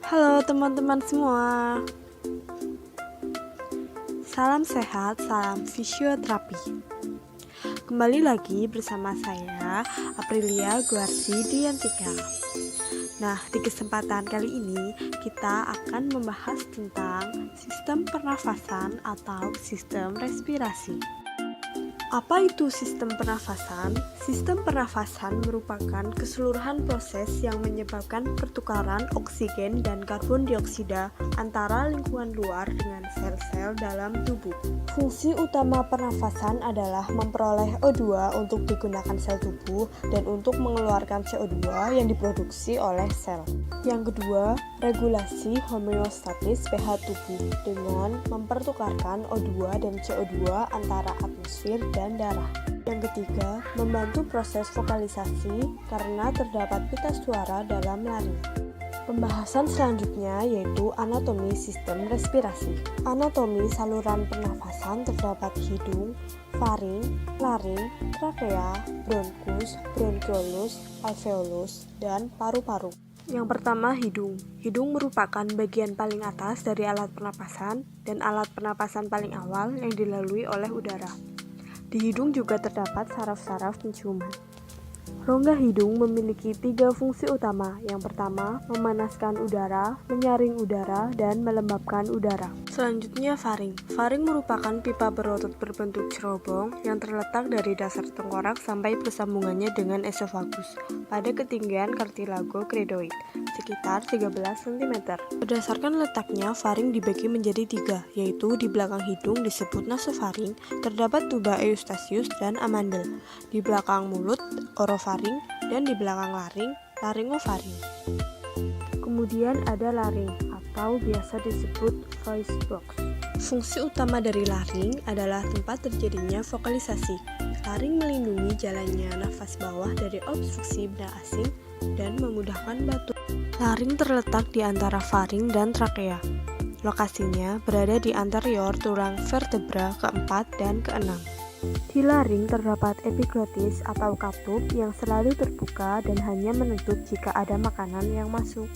Halo teman-teman semua. Salam sehat, salam fisioterapi. Kembali lagi bersama saya Aprilia Guarsi Diantika. Nah, di kesempatan kali ini kita akan membahas tentang sistem pernafasan atau sistem respirasi. Apa itu sistem pernafasan? Sistem pernafasan merupakan keseluruhan proses yang menyebabkan pertukaran oksigen dan karbon dioksida antara lingkungan luar dengan sel-sel dalam tubuh. Fungsi utama pernafasan adalah memperoleh O2 untuk digunakan sel tubuh dan untuk mengeluarkan CO2 yang diproduksi oleh sel. Yang kedua, regulasi homeostatis pH tubuh dengan mempertukarkan O2 dan CO2 antara atmosfer dan darah. Yang ketiga, membantu proses vokalisasi karena terdapat pita suara dalam laring. Pembahasan selanjutnya yaitu anatomi sistem respirasi. Anatomi saluran pernafasan terdapat hidung, faring, laring, trakea, bronkus, bronkiolus, alveolus, dan paru-paru. Yang pertama, hidung. Hidung merupakan bagian paling atas dari alat pernapasan dan alat pernapasan paling awal yang dilalui oleh udara. Di hidung juga terdapat saraf-saraf penciuman. Rongga hidung memiliki 3 fungsi utama. Yang pertama, memanaskan udara, menyaring udara, dan melembabkan udara. Selanjutnya, faring. Faring merupakan pipa berotot berbentuk cerobong yang terletak dari dasar tengkorak sampai bersambungannya dengan esofagus pada ketinggian kartilago kredoid, sekitar 13 cm. Berdasarkan letaknya, faring dibagi menjadi 3, yaitu di belakang hidung disebut nasofaring, terdapat tuba eustasius dan amandel. Di belakang mulut, orofaring, dan di belakang laring, laringofaring. Kemudian ada laring atau biasa disebut voice box. Fungsi utama dari laring adalah tempat terjadinya vokalisasi. Laring melindungi jalannya nafas bawah dari obstruksi benda asing dan memudahkan batuk. Laring terletak di antara faring dan trakea. Lokasinya berada di anterior tulang vertebra keempat dan keenam. Di laring terdapat epiglotis atau katup yang selalu terbuka dan hanya menutup jika ada makanan yang masuk.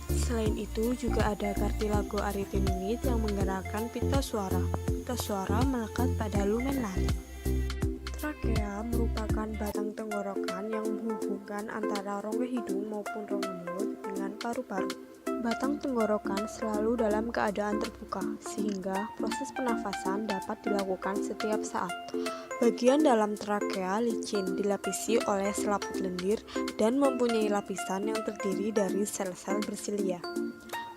Selain itu juga ada cartilago arytenoid yang menggerakkan pita suara. Pita suara melekat pada lumen laring. Trakea merupakan batang tenggorokan yang menghubungkan antara rongga hidung maupun rongga mulut dengan paru-paru. Batang tenggorokan selalu dalam keadaan terbuka, sehingga proses pernafasan dapat dilakukan setiap saat. Bagian dalam trakea licin dilapisi oleh selaput lendir dan mempunyai lapisan yang terdiri dari sel-sel bersilia.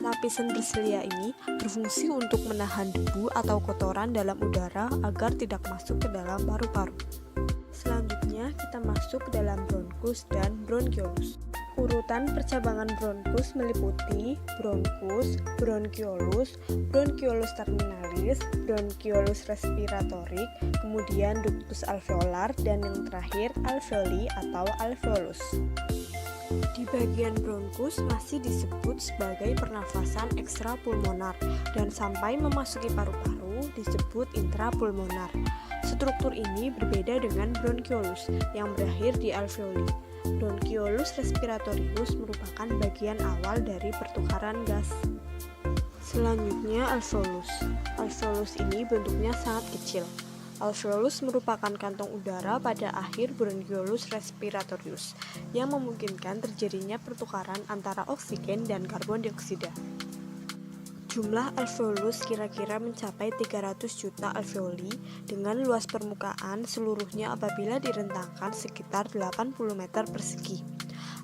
Lapisan bersilia ini berfungsi untuk menahan debu atau kotoran dalam udara agar tidak masuk ke dalam paru-paru. Selanjutnya kita masuk ke dalam bronkus dan bronkiolus. Urutan percabangan bronkus meliputi bronkus, bronkiolus, bronkiolus terminalis, bronkiolus respiratorik, kemudian ductus alveolar, dan yang terakhir alveoli atau alveolus. Di bagian bronkus masih disebut sebagai pernafasan ekstrapulmonar dan sampai memasuki paru-paru disebut intrapulmonar. Struktur ini berbeda dengan bronkiolus yang berakhir di alveoli. Bronkiolus respiratorius merupakan bagian awal dari pertukaran gas. Selanjutnya alveolus. Alveolus ini bentuknya sangat kecil. Alveolus merupakan kantong udara pada akhir bronkiolus respiratorius yang memungkinkan terjadinya pertukaran antara oksigen dan karbon dioksida. Jumlah alveolus kira-kira mencapai 300 juta alveoli dengan luas permukaan seluruhnya apabila direntangkan sekitar 80 meter persegi.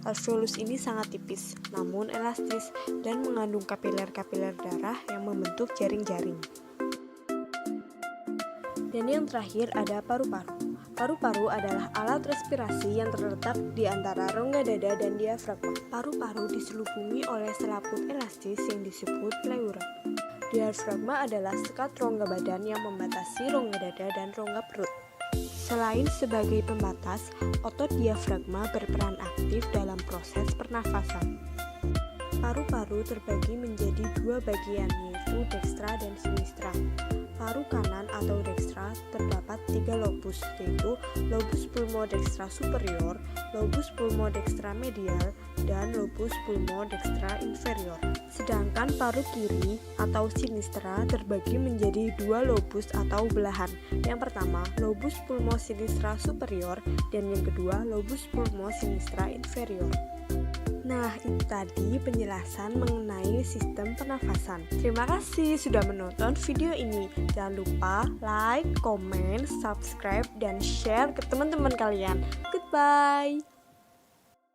Alveolus ini sangat tipis, namun elastis dan mengandung kapiler-kapiler darah yang membentuk jaring-jaring. Dan yang terakhir ada paru-paru. Paru-paru adalah alat respirasi yang terletak di antara rongga dada dan diafragma. Paru-paru diselubungi oleh selaput elastis yang disebut pleura. Diafragma adalah sekat rongga badan yang membatasi rongga dada dan rongga perut. Selain sebagai pembatas, otot diafragma berperan aktif dalam proses pernafasan. Paru-paru terbagi menjadi 2 bagian, yaitu dekstra dan sinistra. Paru kanan atau dekstra terdapat 3 lobus, yaitu lobus pulmodextra superior, lobus pulmodextra medial, dan lobus pulmodextra inferior. Sedangkan paru kiri atau sinistra terbagi menjadi dua lobus atau belahan. Yang pertama, lobus pulmosinistra superior, dan yang kedua, lobus pulmosinistra inferior. Nah, itu tadi penjelasan mengenai sistem pernafasan. Terima kasih sudah menonton video ini. Jangan lupa like, comment, subscribe, dan share ke teman-teman kalian. Goodbye.